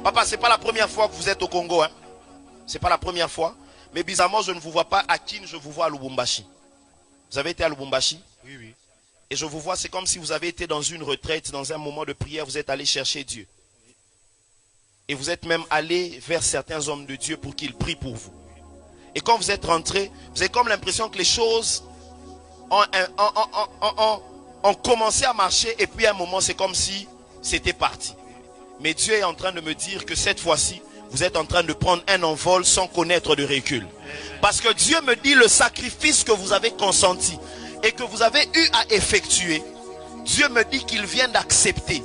Papa, c'est pas la première fois que vous êtes au Congo, hein. C'est pas la première fois. Mais bizarrement, je ne vous vois pas à Kin, je vous vois à Lubumbashi. Vous avez été à Lubumbashi? Oui, oui. Et je vous vois, c'est comme si vous avez été dans une retraite, dans un moment de prière, vous êtes allé chercher Dieu. Et vous êtes même allé vers certains hommes de Dieu pour qu'ils prient pour vous. Et quand vous êtes rentré, vous avez comme l'impression que les choses ont commencé à marcher. Et puis à un moment, c'est comme si c'était parti. Mais Dieu est en train de me dire que cette fois-ci, vous êtes en train de prendre un envol sans connaître de recul. Parce que Dieu me dit le sacrifice que vous avez consenti et que vous avez eu à effectuer, Dieu me dit qu'il vient d'accepter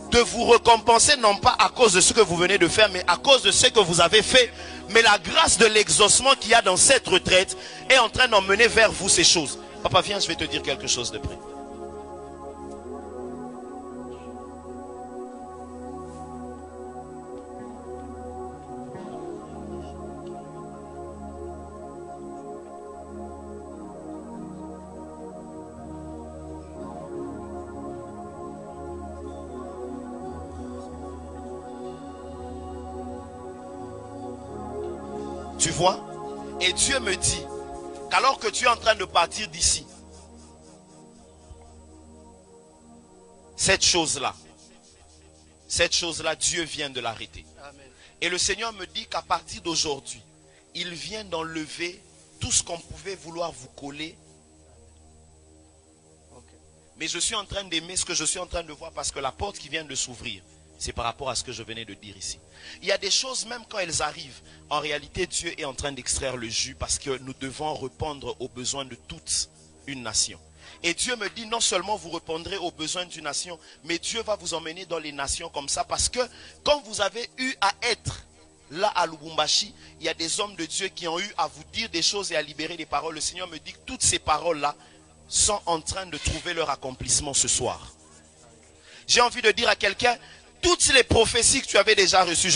de vous récompenser, non pas à cause de ce que vous venez de faire, mais à cause de ce que vous avez fait. Mais la grâce de l'exaucement qu'il y a dans cette retraite est en train d'emmener vers vous ces choses. Papa, viens, je vais te dire quelque chose de près. Tu vois? Et Dieu me dit qu'alors que tu es en train de partir d'ici, cette chose-là, Dieu vient de l'arrêter. Et le Seigneur me dit qu'à partir d'aujourd'hui, il vient d'enlever tout ce qu'on pouvait vouloir vous coller. Mais je suis en train d'aimer ce que je suis en train de voir parce que la porte qui vient de s'ouvrir, c'est par rapport à ce que je venais de dire ici. Il y a des choses, même quand elles arrivent, en réalité, Dieu est en train d'extraire le jus parce que nous devons répondre aux besoins de toute une nation. Et Dieu me dit, non seulement vous répondrez aux besoins d'une nation, mais Dieu va vous emmener dans les nations comme ça parce que quand vous avez eu à être là à Lubumbashi, il y a des hommes de Dieu qui ont eu à vous dire des choses et à libérer des paroles. Le Seigneur me dit que toutes ces paroles-là sont en train de trouver leur accomplissement ce soir. J'ai envie de dire à quelqu'un, toutes les prophéties que tu avais déjà reçues,